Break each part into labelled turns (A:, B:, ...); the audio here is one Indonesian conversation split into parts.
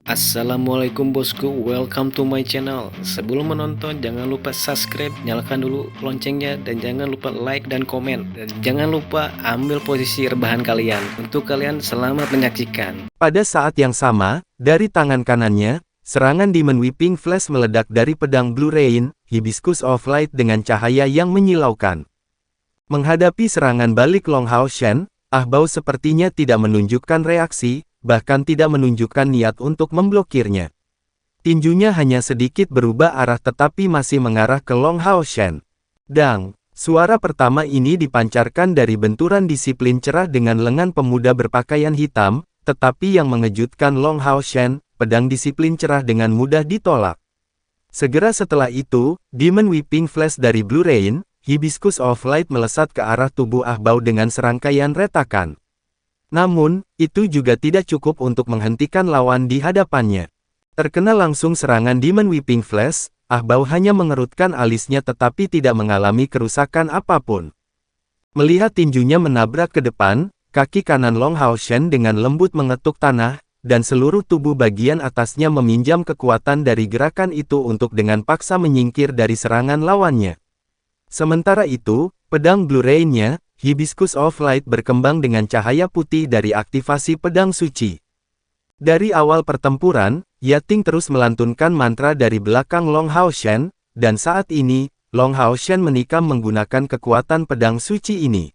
A: Assalamualaikum bosku, welcome to my channel. Sebelum menonton jangan lupa subscribe, nyalakan dulu loncengnya, dan jangan lupa like dan komen. Dan jangan lupa ambil posisi rebahan kalian. Untuk kalian selamat menyaksikan.
B: Pada saat yang sama, dari tangan kanannya, serangan Demon Whipping Flash meledak dari pedang Blue Rain, Hibiscus of Light dengan cahaya yang menyilaukan. Menghadapi serangan balik Long Hao Shen, Ah Bao sepertinya tidak menunjukkan reaksi, bahkan tidak menunjukkan niat untuk memblokirnya. Tinjunya hanya sedikit berubah arah tetapi masih mengarah ke Long Hao Shen. Dang! Suara pertama ini dipancarkan dari benturan disiplin cerah dengan lengan pemuda berpakaian hitam, tetapi yang mengejutkan Long Hao Shen, pedang disiplin cerah dengan mudah ditolak. Segera setelah itu, Demon Whipping Flash dari Blue Rain, Hibiscus of Light melesat ke arah tubuh Ah Bao dengan serangkaian retakan. Namun, itu juga tidak cukup untuk menghentikan lawan di hadapannya. Terkena langsung serangan Demon Whipping Flash, Ah Bao hanya mengerutkan alisnya tetapi tidak mengalami kerusakan apapun. Melihat tinjunya menabrak ke depan, kaki kanan Long Hao Shen dengan lembut mengetuk tanah, dan seluruh tubuh bagian atasnya meminjam kekuatan dari gerakan itu untuk dengan paksa menyingkir dari serangan lawannya. Sementara itu, pedang Blue Rain-nya, Hibiscus of Light berkembang dengan cahaya putih dari aktivasi pedang suci. Dari awal pertempuran, Yating terus melantunkan mantra dari belakang Long Hao Shen, dan saat ini, Long Hao Shen menikam menggunakan kekuatan pedang suci ini.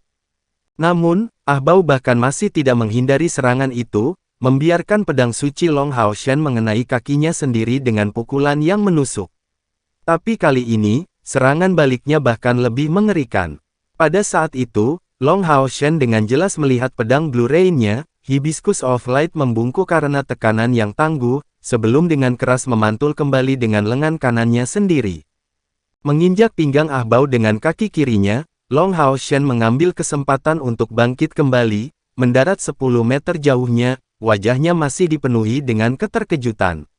B: Namun, Ah Bao bahkan masih tidak menghindari serangan itu, membiarkan pedang suci Long Hao Shen mengenai kakinya sendiri dengan pukulan yang menusuk. Tapi kali ini, serangan baliknya bahkan lebih mengerikan. Pada saat itu, Long Hao Shen dengan jelas melihat pedang Blue Rain-nya, Hibiscus of Light membungkuk karena tekanan yang tangguh, sebelum dengan keras memantul kembali dengan lengan kanannya sendiri. Menginjak pinggang Ah Bao dengan kaki kirinya, Long Hao Shen mengambil kesempatan untuk bangkit kembali, mendarat 10 meter jauhnya, wajahnya masih dipenuhi dengan keterkejutan.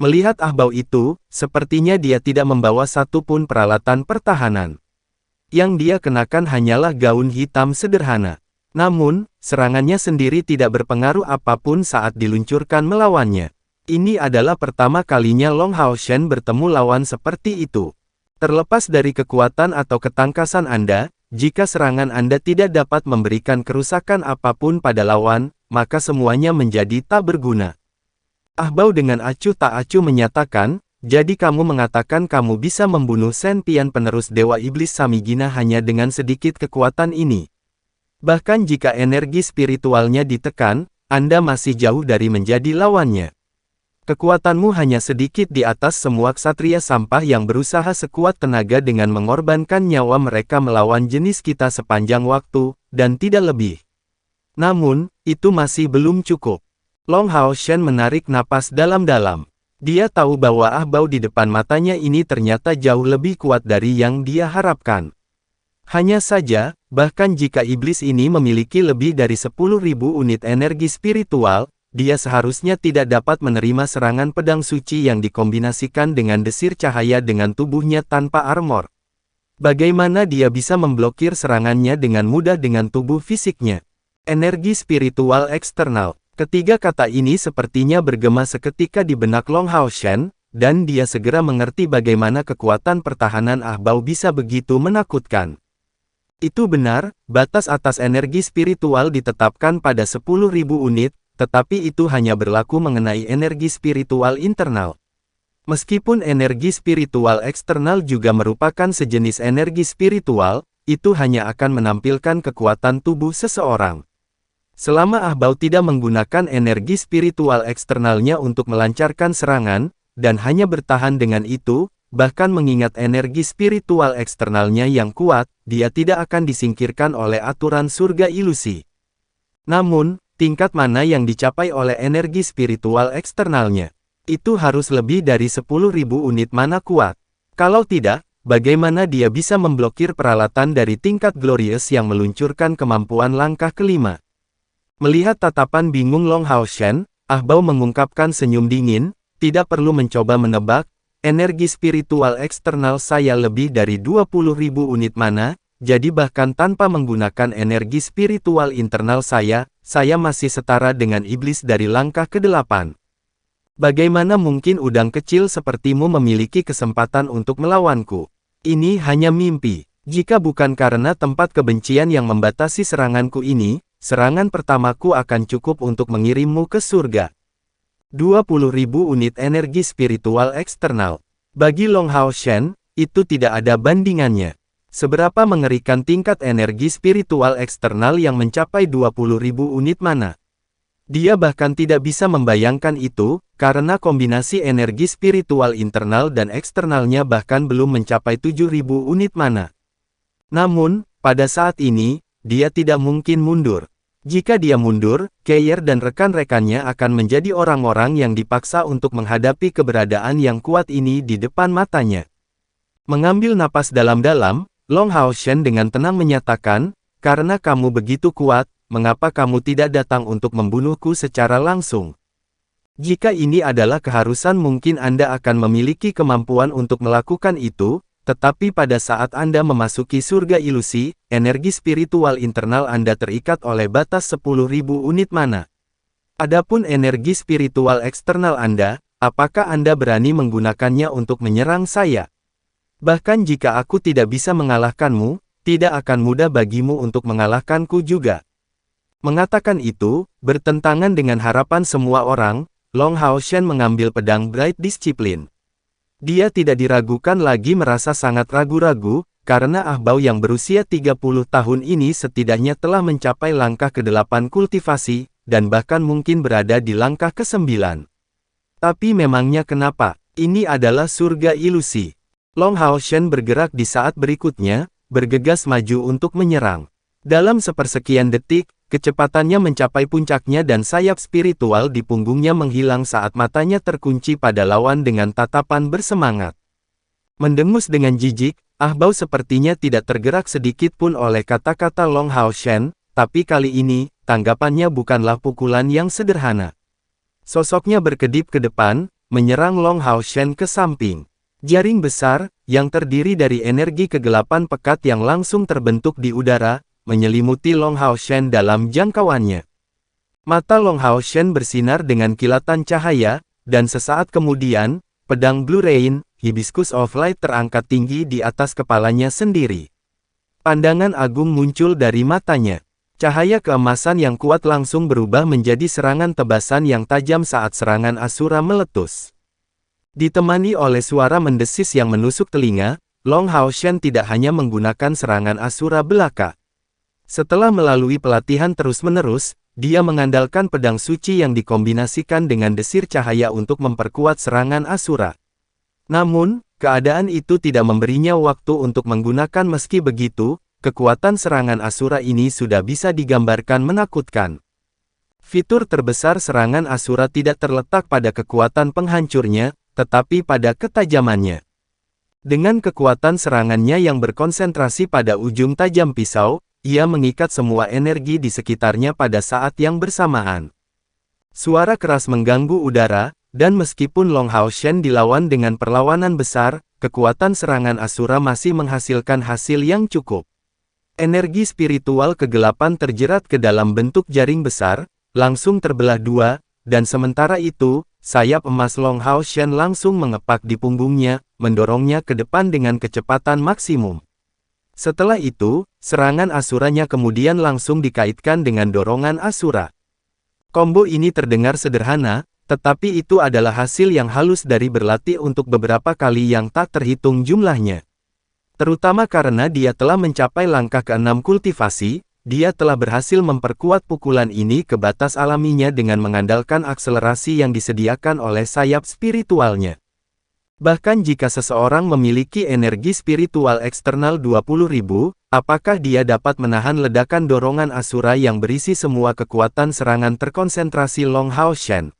B: Melihat Ah Bao itu, sepertinya dia tidak membawa satupun peralatan pertahanan. Yang dia kenakan hanyalah gaun hitam sederhana. Namun, serangannya sendiri tidak berpengaruh apapun saat diluncurkan melawannya. Ini adalah pertama kalinya Long Hao Shen bertemu lawan seperti itu. Terlepas dari kekuatan atau ketangkasan Anda, jika serangan Anda tidak dapat memberikan kerusakan apapun pada lawan, maka semuanya menjadi tak berguna. Ah Bao dengan acuh tak acuh menyatakan, jadi kamu mengatakan kamu bisa membunuh Sentian penerus Dewa Iblis Samigina hanya dengan sedikit kekuatan ini. Bahkan jika energi spiritualnya ditekan, Anda masih jauh dari menjadi lawannya. Kekuatanmu hanya sedikit di atas semua ksatria sampah yang berusaha sekuat tenaga dengan mengorbankan nyawa mereka melawan jenis kita sepanjang waktu, dan tidak lebih. Namun, itu masih belum cukup. Long Hao Shen menarik napas dalam-dalam. Dia tahu bahwa Ah Bao di depan matanya ini ternyata jauh lebih kuat dari yang dia harapkan. Hanya saja, bahkan jika iblis ini memiliki lebih dari 10.000 unit energi spiritual, dia seharusnya tidak dapat menerima serangan pedang suci yang dikombinasikan dengan desir cahaya dengan tubuhnya tanpa armor. Bagaimana dia bisa memblokir serangannya dengan mudah dengan tubuh fisiknya? Energi spiritual eksternal. Ketiga kata ini sepertinya bergema seketika di benak Long Hao Shen, dan dia segera mengerti bagaimana kekuatan pertahanan Ah Bao bisa begitu menakutkan. Itu benar, batas atas energi spiritual ditetapkan pada 10.000 unit, tetapi itu hanya berlaku mengenai energi spiritual internal. Meskipun energi spiritual eksternal juga merupakan sejenis energi spiritual, itu hanya akan menampilkan kekuatan tubuh seseorang. Selama Ah Bao tidak menggunakan energi spiritual eksternalnya untuk melancarkan serangan, dan hanya bertahan dengan itu, bahkan mengingat energi spiritual eksternalnya yang kuat, dia tidak akan disingkirkan oleh aturan surga ilusi. Namun, tingkat mana yang dicapai oleh energi spiritual eksternalnya? Itu harus lebih dari 10.000 unit mana kuat. Kalau tidak, bagaimana dia bisa memblokir peralatan dari tingkat glorious yang meluncurkan kemampuan langkah kelima? Melihat tatapan bingung Long Hao Shen, Ah Bao mengungkapkan senyum dingin, tidak perlu mencoba menebak, energi spiritual eksternal saya lebih dari 20.000 unit mana, jadi bahkan tanpa menggunakan energi spiritual internal saya masih setara dengan iblis dari langkah ke-8. Bagaimana mungkin udang kecil sepertimu memiliki kesempatan untuk melawanku? Ini hanya mimpi. Jika bukan karena tempat kebencian yang membatasi seranganku ini, serangan pertamaku akan cukup untuk mengirimmu ke surga. 20.000 unit energi spiritual eksternal. Bagi Long Hao Shen, itu tidak ada bandingannya. Seberapa mengerikan tingkat energi spiritual eksternal yang mencapai 20.000 unit mana? Dia bahkan tidak bisa membayangkan itu, karena kombinasi energi spiritual internal dan eksternalnya bahkan belum mencapai 7.000 unit mana. Namun, pada saat ini, dia tidak mungkin mundur. Jika dia mundur, Keir dan rekan-rekannya akan menjadi orang-orang yang dipaksa untuk menghadapi keberadaan yang kuat ini di depan matanya. Mengambil napas dalam-dalam, Long Hao Shen dengan tenang menyatakan, "Karena kamu begitu kuat, mengapa kamu tidak datang untuk membunuhku secara langsung? Jika ini adalah keharusan mungkin Anda akan memiliki kemampuan untuk melakukan itu, tetapi pada saat Anda memasuki surga ilusi, energi spiritual internal Anda terikat oleh batas 10.000 unit mana. Adapun energi spiritual eksternal Anda, apakah Anda berani menggunakannya untuk menyerang saya? Bahkan jika aku tidak bisa mengalahkanmu, tidak akan mudah bagimu untuk mengalahkanku juga." Mengatakan itu, bertentangan dengan harapan semua orang, Long Hao Shen mengambil pedang Bright Discipline. Dia tidak diragukan lagi merasa sangat ragu-ragu, karena Ahbao yang berusia 30 tahun ini setidaknya telah mencapai langkah ke-8 kultivasi, dan bahkan mungkin berada di langkah ke-9. Tapi memangnya kenapa? Ini adalah surga ilusi. Long Hao Shen bergerak di saat berikutnya, bergegas maju untuk menyerang. Dalam sepersekian detik, kecepatannya mencapai puncaknya dan sayap spiritual di punggungnya menghilang saat matanya terkunci pada lawan dengan tatapan bersemangat. Mendengus dengan jijik, Ahbao sepertinya tidak tergerak sedikit pun oleh kata-kata Long Hao Shen, tapi kali ini, tanggapannya bukanlah pukulan yang sederhana. Sosoknya berkedip ke depan, menyerang Long Hao Shen ke samping. Jaring besar, yang terdiri dari energi kegelapan pekat yang langsung terbentuk di udara, menyelimuti Long Hao Shen dalam jangkauannya. Mata Long Hao Shen bersinar dengan kilatan cahaya, dan sesaat kemudian, pedang Blue Rain, Hibiscus of Light terangkat tinggi di atas kepalanya sendiri. Pandangan agung muncul dari matanya. Cahaya keemasan yang kuat langsung berubah menjadi serangan tebasan yang tajam saat serangan Asura meletus. Ditemani oleh suara mendesis yang menusuk telinga, Long Hao Shen tidak hanya menggunakan serangan Asura belaka. Setelah melalui pelatihan terus-menerus, dia mengandalkan pedang suci yang dikombinasikan dengan desir cahaya untuk memperkuat serangan Asura. Namun, keadaan itu tidak memberinya waktu untuk menggunakan. Meski begitu, kekuatan serangan Asura ini sudah bisa digambarkan menakutkan. Fitur terbesar serangan Asura tidak terletak pada kekuatan penghancurnya, tetapi pada ketajamannya. Dengan kekuatan serangannya yang berkonsentrasi pada ujung tajam pisau, ia mengikat semua energi di sekitarnya pada saat yang bersamaan. Suara keras mengganggu udara, dan meskipun Long Hao Shen dilawan dengan perlawanan besar, kekuatan serangan Asura masih menghasilkan hasil yang cukup. Energi spiritual kegelapan terjerat ke dalam bentuk jaring besar, langsung terbelah dua, dan sementara itu, sayap emas Long Hao Shen langsung mengepak di punggungnya, mendorongnya ke depan dengan kecepatan maksimum. Setelah itu, serangan Asuranya kemudian langsung dikaitkan dengan dorongan Asura. Combo ini terdengar sederhana, tetapi itu adalah hasil yang halus dari berlatih untuk beberapa kali yang tak terhitung jumlahnya. Terutama karena dia telah mencapai langkah ke-6 kultivasi, dia telah berhasil memperkuat pukulan ini ke batas alaminya dengan mengandalkan akselerasi yang disediakan oleh sayap spiritualnya. Bahkan jika seseorang memiliki energi spiritual eksternal 20.000, apakah dia dapat menahan ledakan dorongan Asura yang berisi semua kekuatan serangan terkonsentrasi Long Hao Shen?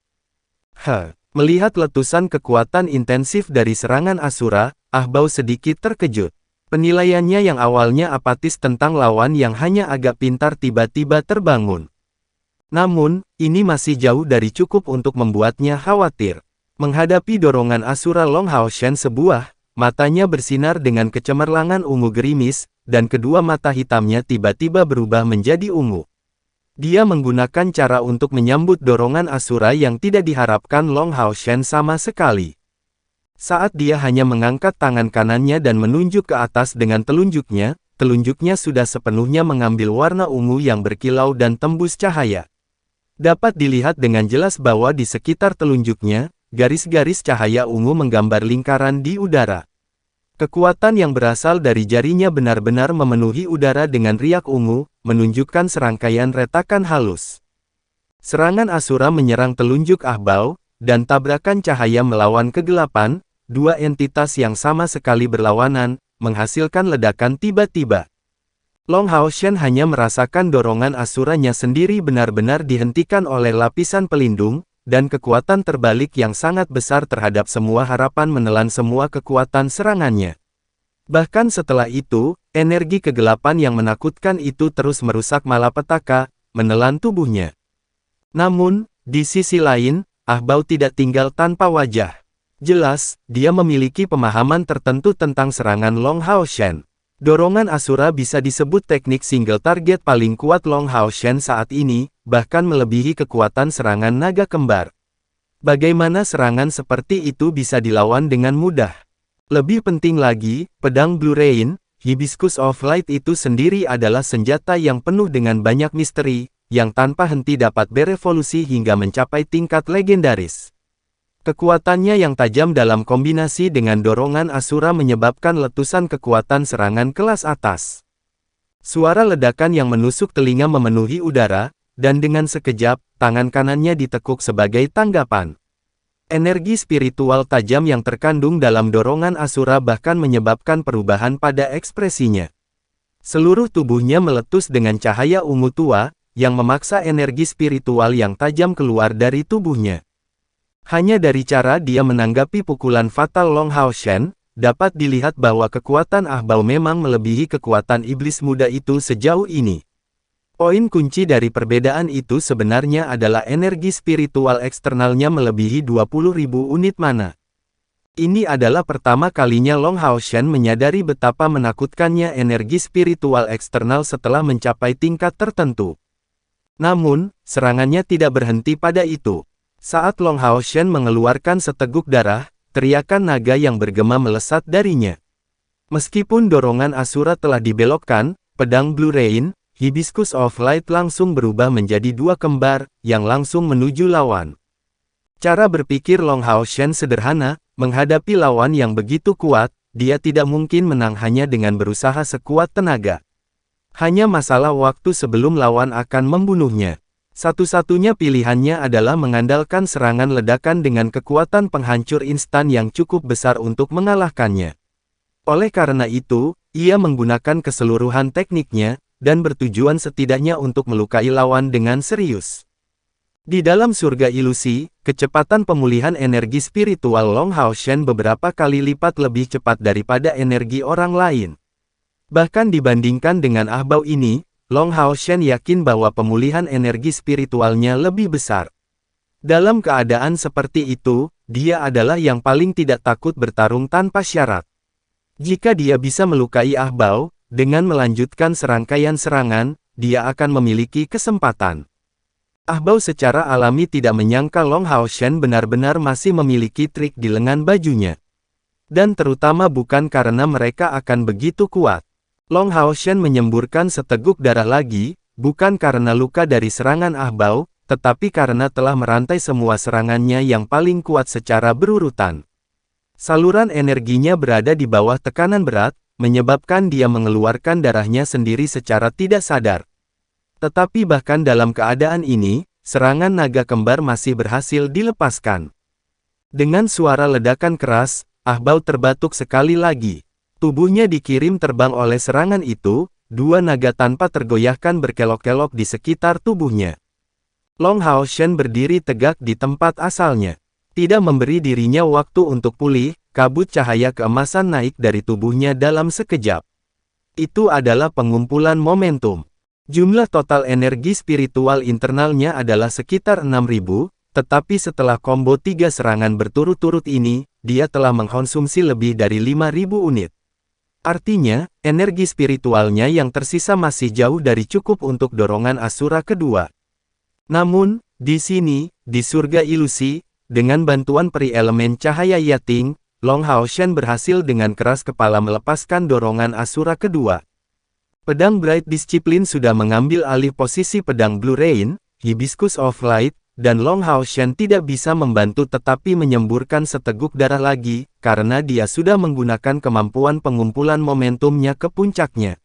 B: Melihat letusan kekuatan intensif dari serangan Asura, Ahbao sedikit terkejut. Penilaiannya yang awalnya apatis tentang lawan yang hanya agak pintar tiba-tiba terbangun. Namun, ini masih jauh dari cukup untuk membuatnya khawatir. Menghadapi dorongan Asura Long Hao Shen matanya bersinar dengan kecemerlangan ungu gerimis, dan kedua mata hitamnya tiba-tiba berubah menjadi ungu. Dia menggunakan cara untuk menyambut dorongan Asura yang tidak diharapkan Long Hao Shen sama sekali. Saat dia hanya mengangkat tangan kanannya dan menunjuk ke atas dengan telunjuknya, telunjuknya sudah sepenuhnya mengambil warna ungu yang berkilau dan tembus cahaya. Dapat dilihat dengan jelas bahwa di sekitar telunjuknya, garis-garis cahaya ungu menggambar lingkaran di udara. Kekuatan yang berasal dari jarinya benar-benar memenuhi udara dengan riak ungu, menunjukkan serangkaian retakan halus. Serangan Asura menyerang telunjuk Ahbao, dan tabrakan cahaya melawan kegelapan, dua entitas yang sama sekali berlawanan, menghasilkan ledakan tiba-tiba. Long Hao Shen hanya merasakan dorongan Asuranya sendiri benar-benar dihentikan oleh lapisan pelindung, dan kekuatan terbalik yang sangat besar terhadap semua harapan menelan semua kekuatan serangannya. Bahkan setelah itu, energi kegelapan yang menakutkan itu terus merusak malapetaka, menelan tubuhnya. Namun, di sisi lain, Ahbao tidak tinggal tanpa wajah. Jelas, dia memiliki pemahaman tertentu tentang serangan Long Hao Shen. Dorongan Asura bisa disebut teknik single target paling kuat Long Hao Shen saat ini, bahkan melebihi kekuatan serangan naga kembar. Bagaimana serangan seperti itu bisa dilawan dengan mudah? Lebih penting lagi, pedang Blue Rain, Hibiscus of Light itu sendiri adalah senjata yang penuh dengan banyak misteri, yang tanpa henti dapat berevolusi hingga mencapai tingkat legendaris. Kekuatannya yang tajam dalam kombinasi dengan dorongan Asura menyebabkan letusan kekuatan serangan kelas atas. Suara ledakan yang menusuk telinga memenuhi udara, dan dengan sekejap, tangan kanannya ditekuk sebagai tanggapan. Energi spiritual tajam yang terkandung dalam dorongan Asura bahkan menyebabkan perubahan pada ekspresinya. Seluruh tubuhnya meletus dengan cahaya ungu tua, yang memaksa energi spiritual yang tajam keluar dari tubuhnya. Hanya dari cara dia menanggapi pukulan fatal Long Hao Shen, dapat dilihat bahwa kekuatan Ahbao memang melebihi kekuatan iblis muda itu sejauh ini. Poin kunci dari perbedaan itu sebenarnya adalah energi spiritual eksternalnya melebihi 20.000 unit mana. Ini adalah pertama kalinya Long Hao Shen menyadari betapa menakutkannya energi spiritual eksternal setelah mencapai tingkat tertentu. Namun, serangannya tidak berhenti pada itu. Saat Long Hao Shen mengeluarkan seteguk darah, teriakan naga yang bergema melesat darinya. Meskipun dorongan Asura telah dibelokkan, pedang Blue Rain, Hibiscus of Light langsung berubah menjadi dua kembar, yang langsung menuju lawan. Cara berpikir Long Hao Shen sederhana, menghadapi lawan yang begitu kuat, dia tidak mungkin menang hanya dengan berusaha sekuat tenaga. Hanya masalah waktu sebelum lawan akan membunuhnya. Satu-satunya pilihannya adalah mengandalkan serangan ledakan dengan kekuatan penghancur instan yang cukup besar untuk mengalahkannya. Oleh karena itu, ia menggunakan keseluruhan tekniknya, dan bertujuan setidaknya untuk melukai lawan dengan serius. Di dalam surga ilusi, kecepatan pemulihan energi spiritual Long Hao Shen beberapa kali lipat lebih cepat daripada energi orang lain. Bahkan dibandingkan dengan Ahbao ini, Long Hao Shen yakin bahwa pemulihan energi spiritualnya lebih besar. Dalam keadaan seperti itu, dia adalah yang paling tidak takut bertarung tanpa syarat. Jika dia bisa melukai Ahbao, dengan melanjutkan serangkaian serangan, dia akan memiliki kesempatan. Ahbao secara alami tidak menyangka Long Hao Shen benar-benar masih memiliki trik di lengan bajunya. Dan terutama bukan karena mereka akan begitu kuat. Long Hao Shen menyemburkan seteguk darah lagi, bukan karena luka dari serangan Ahbao, tetapi karena telah merantai semua serangannya yang paling kuat secara berurutan. Saluran energinya berada di bawah tekanan berat, menyebabkan dia mengeluarkan darahnya sendiri secara tidak sadar. Tetapi bahkan dalam keadaan ini, serangan naga kembar masih berhasil dilepaskan. Dengan suara ledakan keras, Ahbao terbatuk sekali lagi. Tubuhnya dikirim terbang oleh serangan itu, dua naga tanpa tergoyahkan berkelok-kelok di sekitar tubuhnya. Long Hao Shen berdiri tegak di tempat asalnya. Tidak memberi dirinya waktu untuk pulih, kabut cahaya keemasan naik dari tubuhnya dalam sekejap. Itu adalah pengumpulan momentum. Jumlah total energi spiritual internalnya adalah sekitar 6.000, tetapi setelah combo 3 serangan berturut-turut ini, dia telah mengkonsumsi lebih dari 5.000 unit. Artinya, energi spiritualnya yang tersisa masih jauh dari cukup untuk dorongan Asura kedua. Namun, di sini, di surga ilusi, dengan bantuan peri elemen cahaya Yating, Long Hao Shen berhasil dengan keras kepala melepaskan dorongan Asura kedua. Pedang Bright Discipline sudah mengambil alih posisi pedang Blue Rain, Hibiscus of Light, dan Long Hao Shen tidak bisa membantu tetapi menyemburkan seteguk darah lagi, karena dia sudah menggunakan kemampuan pengumpulan momentumnya ke puncaknya.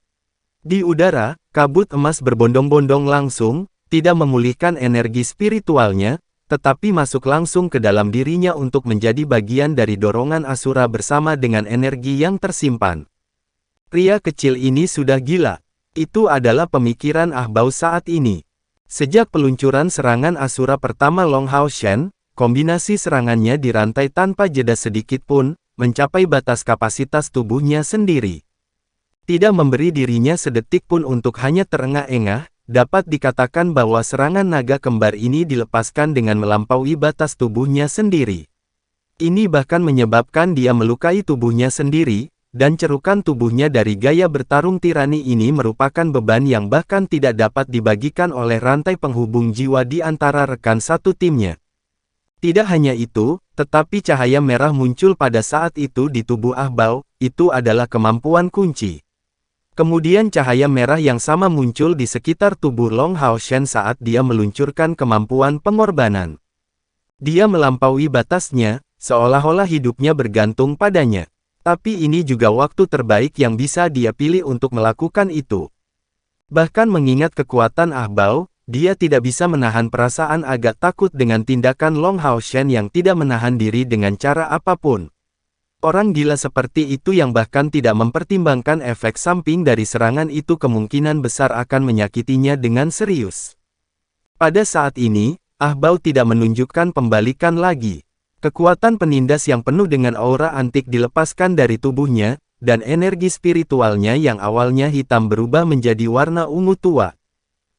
B: Di udara, kabut emas berbondong-bondong langsung, tidak memulihkan energi spiritualnya, tetapi masuk langsung ke dalam dirinya untuk menjadi bagian dari dorongan Asura bersama dengan energi yang tersimpan. Pria kecil ini sudah gila. Itu adalah pemikiran Ah Bao saat ini. Sejak peluncuran serangan Asura pertama Long Hao Shen, kombinasi serangannya dirantai tanpa jeda sedikit pun, mencapai batas kapasitas tubuhnya sendiri. Tidak memberi dirinya sedetik pun untuk hanya terengah-engah, dapat dikatakan bahwa serangan naga kembar ini dilepaskan dengan melampaui batas tubuhnya sendiri. Ini bahkan menyebabkan dia melukai tubuhnya sendiri, dan cerukan tubuhnya dari gaya bertarung tirani ini merupakan beban yang bahkan tidak dapat dibagikan oleh rantai penghubung jiwa di antara rekan satu timnya. Tidak hanya itu, tetapi cahaya merah muncul pada saat itu di tubuh Ah Bao, itu adalah kemampuan kunci. Kemudian cahaya merah yang sama muncul di sekitar tubuh Long Hao Shen saat dia meluncurkan kemampuan pengorbanan. Dia melampaui batasnya, seolah-olah hidupnya bergantung padanya. Tapi ini juga waktu terbaik yang bisa dia pilih untuk melakukan itu. Bahkan mengingat kekuatan Ah Bao, dia tidak bisa menahan perasaan agak takut dengan tindakan Long Hao Shen yang tidak menahan diri dengan cara apapun. Orang gila seperti itu yang bahkan tidak mempertimbangkan efek samping dari serangan itu kemungkinan besar akan menyakitinya dengan serius. Pada saat ini, Ah Bao tidak menunjukkan pembalikan lagi. Kekuatan penindas yang penuh dengan aura antik dilepaskan dari tubuhnya, dan energi spiritualnya yang awalnya hitam berubah menjadi warna ungu tua.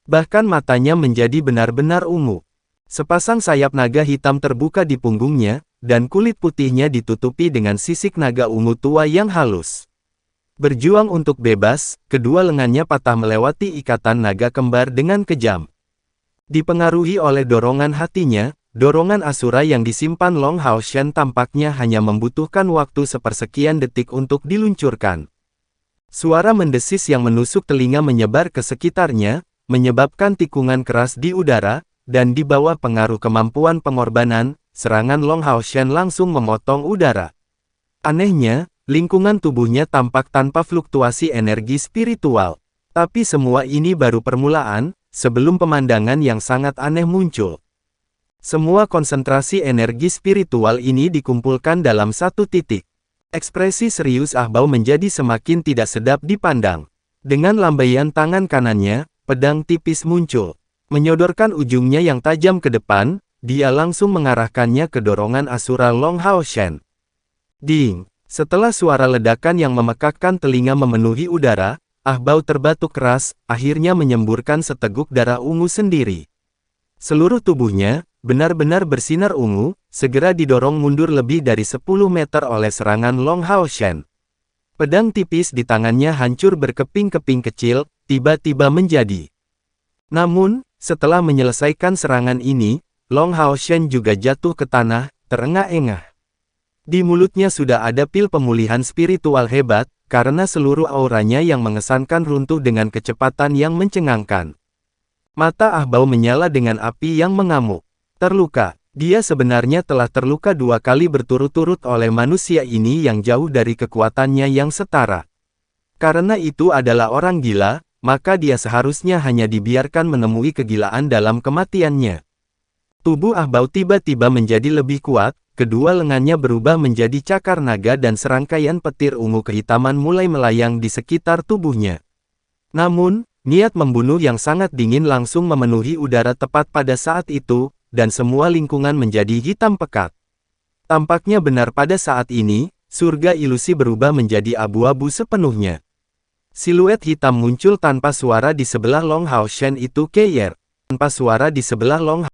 B: Bahkan matanya menjadi benar-benar ungu. Sepasang sayap naga hitam terbuka di punggungnya, dan kulit putihnya ditutupi dengan sisik naga ungu tua yang halus. Berjuang untuk bebas, kedua lengannya patah melewati ikatan naga kembar dengan kejam. Dipengaruhi oleh dorongan hatinya, dorongan Asura yang disimpan Long Hao Shen tampaknya hanya membutuhkan waktu sepersekian detik untuk diluncurkan. Suara mendesis yang menusuk telinga menyebar ke sekitarnya, menyebabkan tikungan keras di udara, dan di bawah pengaruh kemampuan pengorbanan, serangan Long Hao Shen langsung memotong udara. Anehnya, lingkungan tubuhnya tampak tanpa fluktuasi energi spiritual. Tapi semua ini baru permulaan, sebelum pemandangan yang sangat aneh muncul. Semua konsentrasi energi spiritual ini dikumpulkan dalam satu titik. Ekspresi serius Ah Bao menjadi semakin tidak sedap dipandang. Dengan lambaian tangan kanannya, pedang tipis muncul. Menyodorkan ujungnya yang tajam ke depan, dia langsung mengarahkannya ke dorongan Asura Long Hao Shen. Ding! Setelah suara ledakan yang memekakkan telinga memenuhi udara, Ah Bao terbatuk keras, akhirnya menyemburkan seteguk darah ungu sendiri. Seluruh tubuhnya, benar-benar bersinar ungu, segera didorong mundur lebih dari 10 meter oleh serangan Long Hao Shen. Pedang tipis di tangannya hancur berkeping-keping kecil, tiba-tiba menjadi. Namun, setelah menyelesaikan serangan ini, Long Hao Shen juga jatuh ke tanah, terengah-engah. Di mulutnya sudah ada pil pemulihan spiritual hebat, karena seluruh auranya yang mengesankan runtuh dengan kecepatan yang mencengangkan. Mata Ah Bao menyala dengan api yang mengamuk. Terluka. Dia sebenarnya telah terluka 2 kali berturut-turut oleh manusia ini yang jauh dari kekuatannya yang setara. Karena itu adalah orang gila, maka dia seharusnya hanya dibiarkan menemui kegilaan dalam kematiannya. Tubuh Ah Bao tiba-tiba menjadi lebih kuat, kedua lengannya berubah menjadi cakar naga dan serangkaian petir ungu kehitaman mulai melayang di sekitar tubuhnya. Namun, niat membunuh yang sangat dingin langsung memenuhi udara tepat pada saat itu, dan semua lingkungan menjadi hitam pekat. Tampaknya benar pada saat ini, surga ilusi berubah menjadi abu-abu sepenuhnya. Siluet hitam muncul tanpa suara di sebelah Long Hao Shen itu Keyer. Tanpa suara di sebelah Long